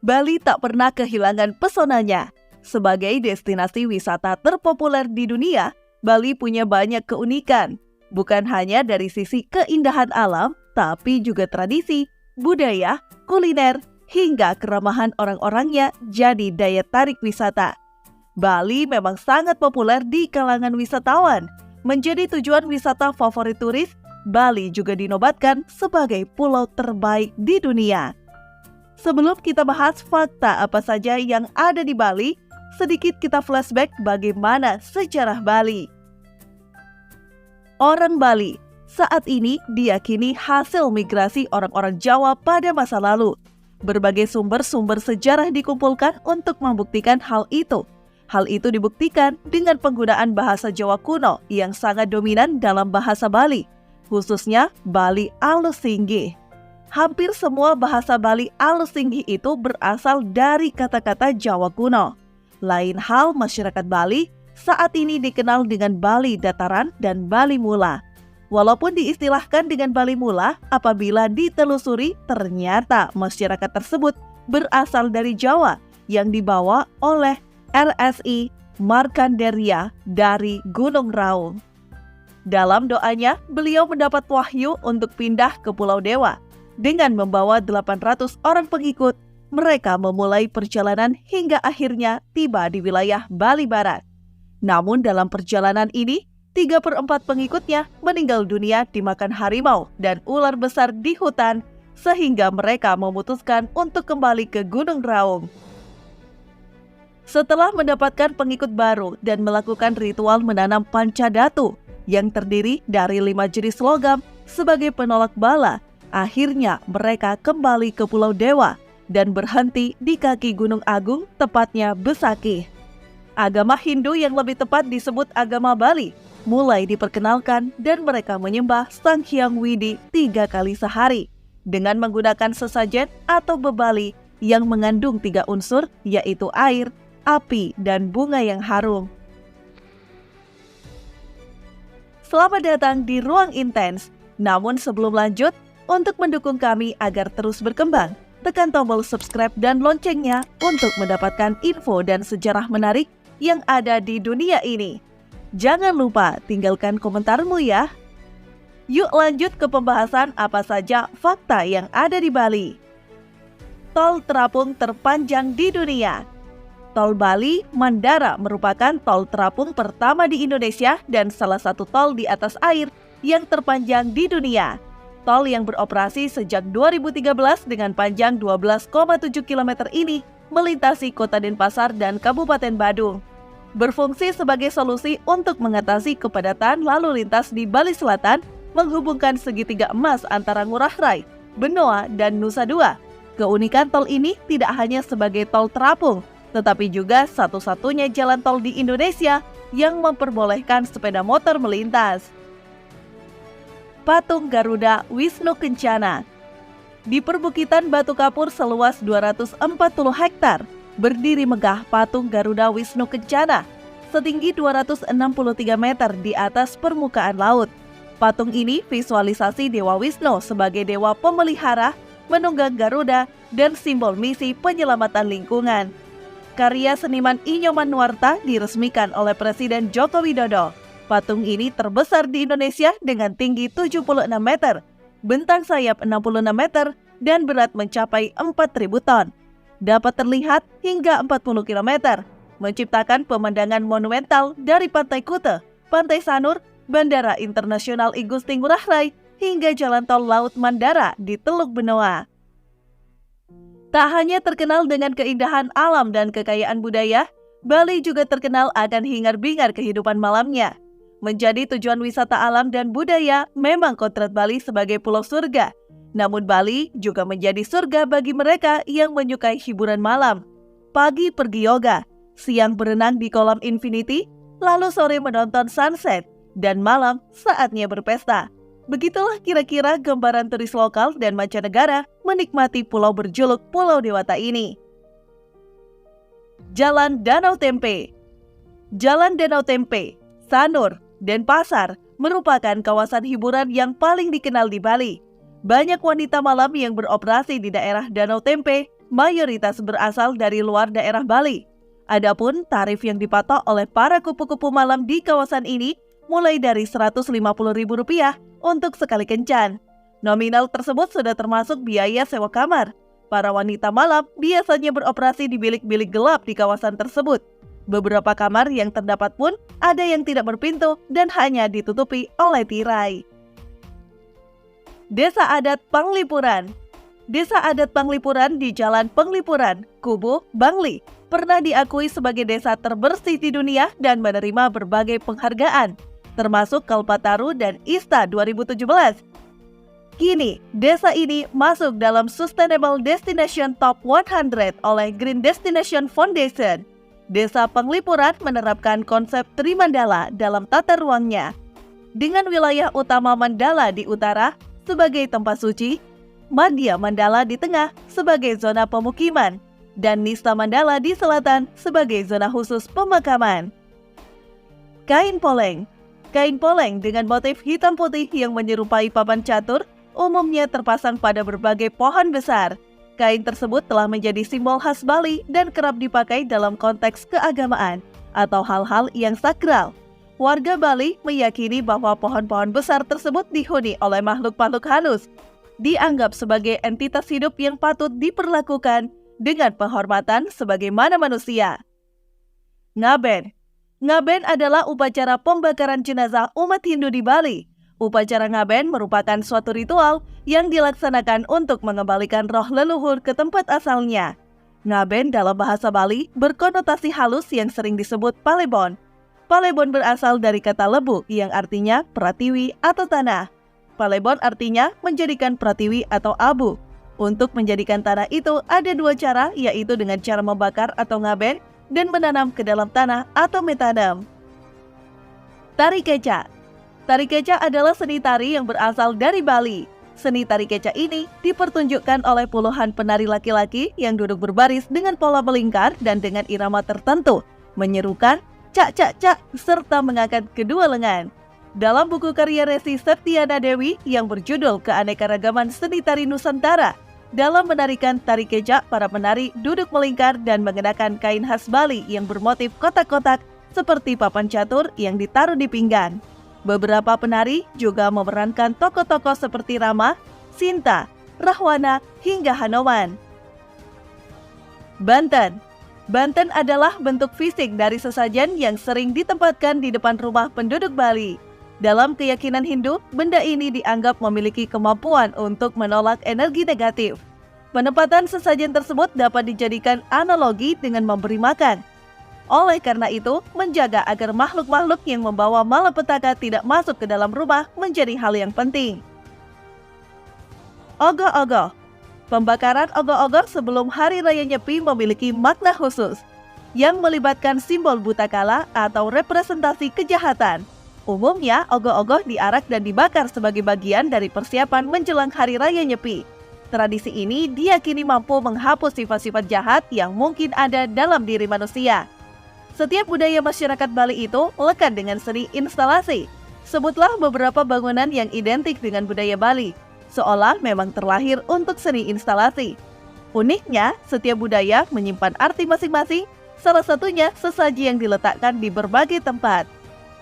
Bali tak pernah kehilangan pesonanya. Sebagai destinasi wisata terpopuler di dunia, Bali punya banyak keunikan. Bukan hanya dari sisi keindahan alam, tapi juga tradisi, budaya, kuliner, hingga keramahan orang-orangnya jadi daya tarik wisata. Bali memang sangat populer di kalangan wisatawan. Menjadi tujuan wisata favorit turis, Bali juga dinobatkan sebagai pulau terbaik di dunia. Sebelum kita bahas fakta apa saja yang ada di Bali, sedikit kita flashback bagaimana sejarah Bali. Orang Bali saat ini diyakini hasil migrasi orang-orang Jawa pada masa lalu. Berbagai sumber-sumber sejarah dikumpulkan untuk membuktikan hal itu. Hal itu dibuktikan dengan penggunaan bahasa Jawa kuno yang sangat dominan dalam bahasa Bali, khususnya Bali Alus Singgih. Hampir semua bahasa Bali Alus Singgih itu berasal dari kata-kata Jawa kuno. Lain hal masyarakat Bali saat ini dikenal dengan Bali Dataran dan Bali Mula. Walaupun diistilahkan dengan Bali Mula, apabila ditelusuri ternyata masyarakat tersebut berasal dari Jawa yang dibawa oleh RSI Markanderia dari Gunung Raung. Dalam doanya, beliau mendapat wahyu untuk pindah ke Pulau Dewa. Dengan membawa 800 orang pengikut, mereka memulai perjalanan hingga akhirnya tiba di wilayah Bali Barat. Namun dalam perjalanan ini, 3/4 pengikutnya meninggal dunia dimakan harimau dan ular besar di hutan, sehingga mereka memutuskan untuk kembali ke Gunung Raung. Setelah mendapatkan pengikut baru dan melakukan ritual menanam pancadatu yang terdiri dari 5 jenis logam sebagai penolak bala, akhirnya mereka kembali ke Pulau Dewa dan berhenti di kaki Gunung Agung, tepatnya Besakih. Agama Hindu yang lebih tepat disebut agama Bali mulai diperkenalkan dan mereka menyembah Sang Hyang Widi 3 kali sehari dengan menggunakan sesajen atau bebali yang mengandung 3 unsur, yaitu air, api, dan bunga yang harum. Selamat datang di Ruang Intens. Namun sebelum lanjut, untuk mendukung kami agar terus berkembang, tekan tombol subscribe dan loncengnya untuk mendapatkan info dan sejarah menarik yang ada di dunia ini. Jangan lupa tinggalkan komentarmu ya. Yuk lanjut ke pembahasan apa saja fakta yang ada di Bali. Tol terapung terpanjang di dunia. Tol Bali Mandara merupakan tol terapung pertama di Indonesia dan salah satu tol di atas air yang terpanjang di dunia. Tol yang beroperasi sejak 2013 dengan panjang 12,7 km ini melintasi Kota Denpasar dan Kabupaten Badung. Berfungsi sebagai solusi untuk mengatasi kepadatan lalu lintas di Bali Selatan, menghubungkan segitiga emas antara Ngurah Rai, Benoa, dan Nusa Dua. Keunikan tol ini tidak hanya sebagai tol terapung, tetapi juga satu-satunya jalan tol di Indonesia yang memperbolehkan sepeda motor melintas. Patung Garuda Wisnu Kencana. Di perbukitan Batu Kapur seluas 240 hektar, berdiri megah patung Garuda Wisnu Kencana, setinggi 263 meter di atas permukaan laut. Patung ini visualisasi Dewa Wisnu sebagai dewa pemelihara, menunggang Garuda, dan simbol misi penyelamatan lingkungan. Karya seniman Inyoman Nuarta diresmikan oleh Presiden Joko Widodo. Patung ini terbesar di Indonesia dengan tinggi 76 meter, bentang sayap 66 meter, dan berat mencapai 4.000 ton. Dapat terlihat hingga 40 km, menciptakan pemandangan monumental dari Pantai Kute, Pantai Sanur, Bandara Internasional I Gusti Ngurah Rai, hingga Jalan Tol Laut Mandara di Teluk Benoa. Tak hanya terkenal dengan keindahan alam dan kekayaan budaya, Bali juga terkenal akan hingar-bingar kehidupan malamnya. Menjadi tujuan wisata alam dan budaya, memang kodrat Bali sebagai pulau surga. Namun Bali juga menjadi surga bagi mereka yang menyukai hiburan malam. Pagi pergi yoga, siang berenang di kolam infinity, lalu sore menonton sunset, dan malam saatnya berpesta. Begitulah kira-kira gambaran turis lokal dan mancanegara menikmati pulau berjuluk Pulau Dewata ini. Jalan Danau Tempe. Jalan Danau Tempe, Sanur, Denpasar merupakan kawasan hiburan yang paling dikenal di Bali. Banyak wanita malam yang beroperasi di daerah Danau Tempe mayoritas berasal dari luar daerah Bali. Adapun tarif yang dipatok oleh para kupu-kupu malam di kawasan ini mulai dari Rp150.000 untuk sekali kencan. Nominal tersebut sudah termasuk biaya sewa kamar. Para wanita malam biasanya beroperasi di bilik-bilik gelap di kawasan tersebut. Beberapa kamar yang terdapat pun ada yang tidak berpintu dan hanya ditutupi oleh tirai. Desa Adat Panglipuran. Desa Adat Panglipuran di Jalan Penglipuran, Kubu, Bangli, pernah diakui sebagai desa terbersih di dunia dan menerima berbagai penghargaan, termasuk Kalpataru dan ISTA 2017. Kini, desa ini masuk dalam Sustainable Destination Top 100 oleh Green Destination Foundation. Desa Penglipuran menerapkan konsep Trimandala dalam tata ruangnya, dengan wilayah utama Mandala di utara sebagai tempat suci, Madhya Mandala di tengah sebagai zona pemukiman, dan Nista Mandala di selatan sebagai zona khusus pemakaman. Kain poleng. Kain poleng dengan motif hitam putih yang menyerupai papan catur umumnya terpasang pada berbagai pohon besar. Kain tersebut telah menjadi simbol khas Bali dan kerap dipakai dalam konteks keagamaan atau hal-hal yang sakral. Warga Bali meyakini bahwa pohon-pohon besar tersebut dihuni oleh makhluk-makhluk halus, dianggap sebagai entitas hidup yang patut diperlakukan dengan penghormatan sebagaimana manusia. Ngaben. Ngaben adalah upacara pembakaran jenazah umat Hindu di Bali. Upacara ngaben merupakan suatu ritual yang dilaksanakan untuk mengembalikan roh leluhur ke tempat asalnya. Ngaben dalam bahasa Bali berkonotasi halus yang sering disebut palebon. Palebon berasal dari kata lebu yang artinya pratiwi atau tanah. Palebon artinya menjadikan pratiwi atau abu. Untuk menjadikan tanah itu ada dua cara, yaitu dengan cara membakar atau ngaben dan menanam ke dalam tanah atau metanam. Tari Keca. Tari Keca adalah seni tari yang berasal dari Bali. Seni tari keca ini dipertunjukkan oleh puluhan penari laki-laki yang duduk berbaris dengan pola melingkar dan dengan irama tertentu, menyerukan cak-cak-cak serta mengangkat kedua lengan. Dalam buku karya Resi Septiana Dewi yang berjudul Keanekaragaman Seni Tari Nusantara, dalam menarikan tari keca, para penari duduk melingkar dan mengenakan kain khas Bali yang bermotif kotak-kotak seperti papan catur yang ditaruh di pinggang. Beberapa penari juga memerankan tokoh-tokoh seperti Rama, Sinta, Rahwana, hingga Hanoman. Banten. Banten adalah bentuk fisik dari sesajen yang sering ditempatkan di depan rumah penduduk Bali. Dalam keyakinan Hindu, benda ini dianggap memiliki kemampuan untuk menolak energi negatif. Penempatan sesajen tersebut dapat dijadikan analogi dengan memberi makan. Oleh karena itu, menjaga agar makhluk-makhluk yang membawa malapetaka tidak masuk ke dalam rumah menjadi hal yang penting. Ogoh-ogoh. Pembakaran ogoh-ogoh sebelum Hari Raya Nyepi memiliki makna khusus, yang melibatkan simbol butakala atau representasi kejahatan. Umumnya, ogoh-ogoh diarak dan dibakar sebagai bagian dari persiapan menjelang Hari Raya Nyepi. Tradisi ini diyakini mampu menghapus sifat-sifat jahat yang mungkin ada dalam diri manusia. Setiap budaya masyarakat Bali itu lekat dengan seni instalasi. Sebutlah beberapa bangunan yang identik dengan budaya Bali, seolah memang terlahir untuk seni instalasi. Uniknya, setiap budaya menyimpan arti masing-masing, salah satunya sesaji yang diletakkan di berbagai tempat.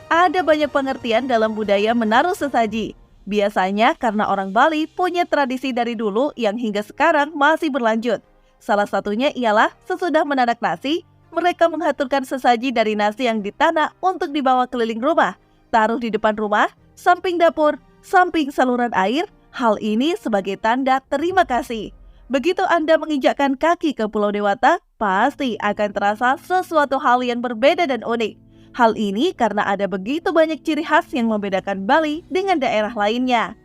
Ada banyak pengertian dalam budaya menaruh sesaji. Biasanya karena orang Bali punya tradisi dari dulu yang hingga sekarang masih berlanjut. Salah satunya ialah sesudah menanak nasi, mereka menghaturkan sesaji dari nasi yang ditanam untuk dibawa keliling rumah, taruh di depan rumah, samping dapur, samping saluran air. Hal ini sebagai tanda terima kasih. Begitu Anda menginjakkan kaki ke Pulau Dewata, pasti akan terasa sesuatu hal yang berbeda dan unik. Hal ini karena ada begitu banyak ciri khas yang membedakan Bali dengan daerah lainnya.